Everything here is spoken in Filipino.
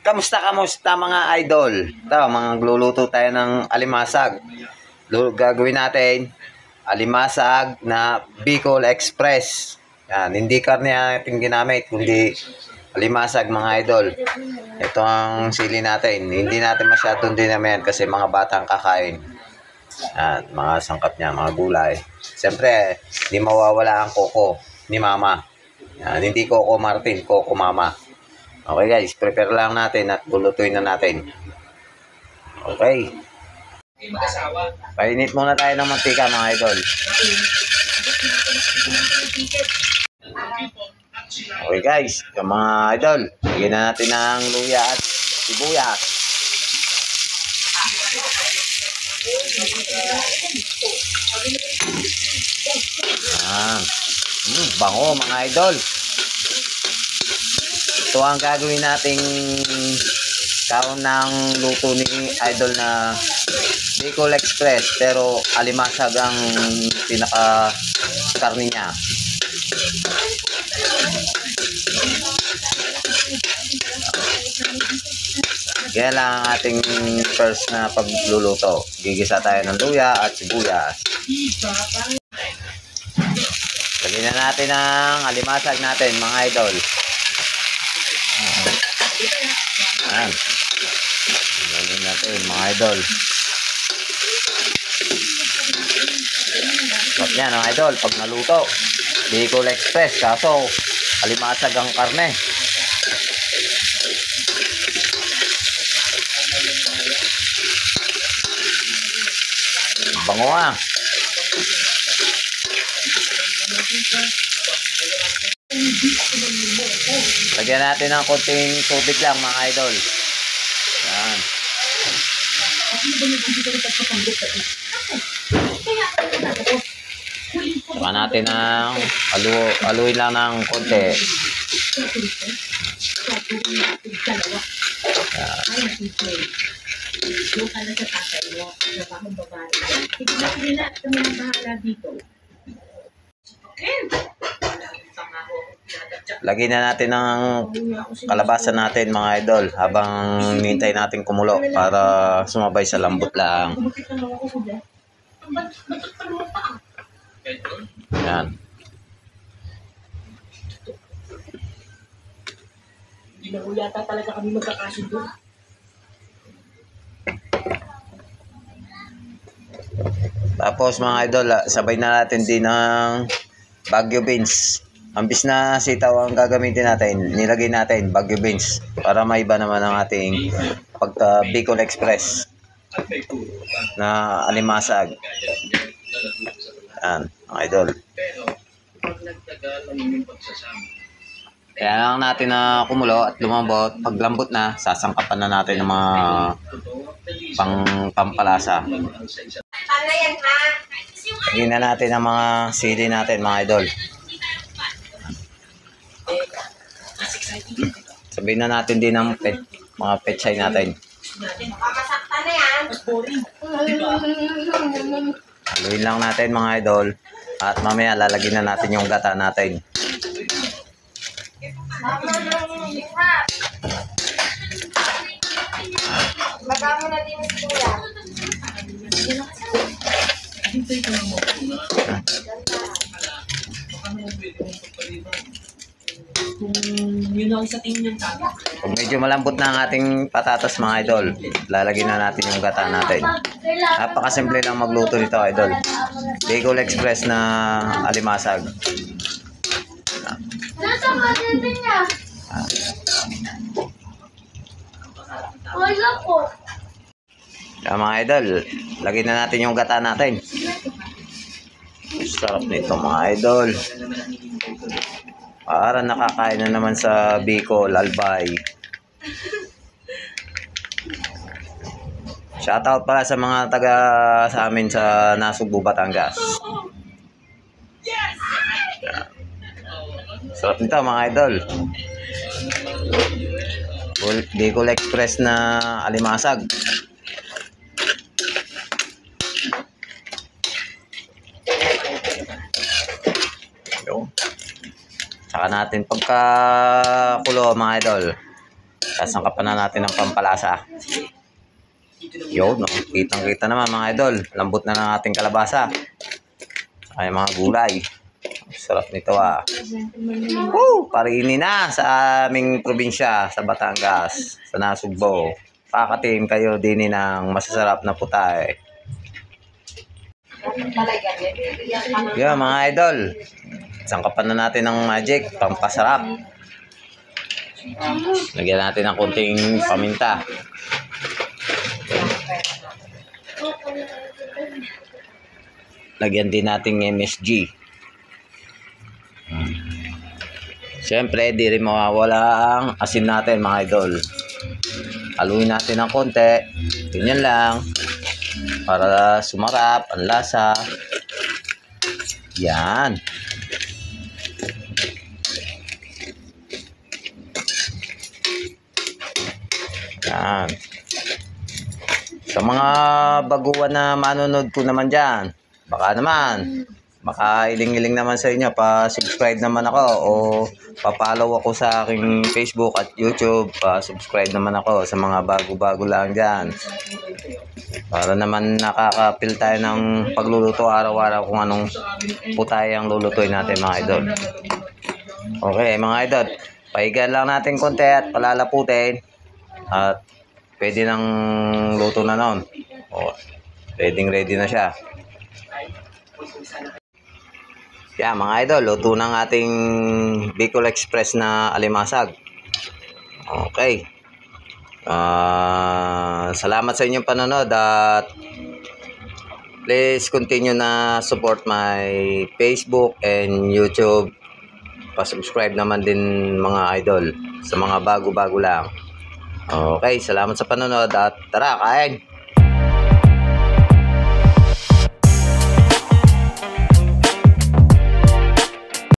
Kamusta mga idol? Ito, magluluto tayo ng alimasag. Gagawin natin alimasag na Bicol Express. Yan, hindi karne ating ginamit, kundi alimasag mga idol. Ito ang sili natin. Hindi natin masyadong dinamihan kasi mga batang kakain. Yan, mga sangkap niya, mga gulay. Siyempre, hindi mawawala ang koko ni mama. Yan, hindi Coco Martin, Coco Mama. Okay guys, prepare lang natin at lulutuin na natin. Okay. Painit muna tayo ng mantika mga idol. Okay guys, yung mga idol, lagyan na natin ng luya at sibuyas. Bango mga idol. Ito ang gagawin nating kaon ng luto ni idol na Bicol Express, pero alimasag ang pinaka karni niya. Kaya lang ang ating first na pagluluto. Gigisa tayo ng luya at sibuyas. Lagyan na natin ang alimasag natin mga idol. Ayan. Lagyan natin mga idol. Sarap yan mga idol pag naluto. Bicol Express, kaso alimasag ang karne. Bango ah. Lagyan natin ng konting tubig lang mga idol. Yan. Saka natin ng aluin lang ng konti. Lagyan na natin ng kalabasa natin mga idol habang nintay natin kumulo para sumabay sa lambot lang. Yan. Hindi na yata talaga kami magkakasundo. Tapos mga idol, sabay na natin din ng Baguio beans. Ambis na sitaw ang gagamitin natin, nilagay natin Baguio beans para maiba naman ang ating pagka Bicol Express na alimasag. Yan, mga idol. Kaya lang natin na kumulo at lumambot. Pag lambot na, sasangkapan na natin ng mga pampalasa. Lagyan na natin ang mga sili natin mga idol. Sabihin na natin din ang mga pechay natin. Haluin lang natin mga idol. At mamaya lalagyan na natin yung gata natin. Magamo na din yung kuya. Kung yun ang sa tingin ng tata. Kung medyo malambot na ang ating patatas mga idol, lalagyan na natin yung gata natin. Napakasimple lang magluto nito idol. Bicol Express na alimasag. Wala po. Kaya mga idol, lagyan na natin yung gata natin. Sarap nito mga idol. Para nakakain na naman sa Bicol, Albay. Shoutout pala sa mga taga sa amin sa Nasugbu, Batangas. Sarap nito mga idol. Bicol Express na alimasag. Saka natin pagkakulo mga idol. Sasangkapan na natin ng pampalasa. Yun, no? Kitang-kita naman mga idol. Lambot na ng ating kalabasa. Ay mga gulay. Sarap nito ah. Woo! Parini na sa aming probinsya, sa Batangas, sa Nasugbo. Pakatim kayo din ng masasarap na putay. Yan mga idol. Sangkapan na natin ng magic, pampasarap. Lagyan natin ng konting paminta. Lagyan din natin MSG. Siyempre, di rin mawawala ang asin natin mga idol. Haluin natin ng konti. Ganyan lang. Para sumarap ang lasa. Yan. Yan. Sa mga baguhan na manonood ko naman dyan, baka iling-iling naman sa inyo, pa-subscribe naman ako o pa-follow ako sa aking Facebook at YouTube, pa-subscribe naman ako sa mga bago-bago lang dyan. Para naman nakaka-feel tayo ng pagluluto araw-araw kung anong putay ang lulutuin natin mga idol. Okay mga idol, pahigan lang natin konti at palalaputin at pwede nang luto na noon. O, ready na siya. Yan mga idol, luto ng ating Bicol Express na alimasag. Okay. Salamat sa inyong panonood at please continue na support my Facebook and YouTube. Pa-subscribe naman din mga idol sa mga bago-bago lang. Okay, salamat sa panonood at tara, kain!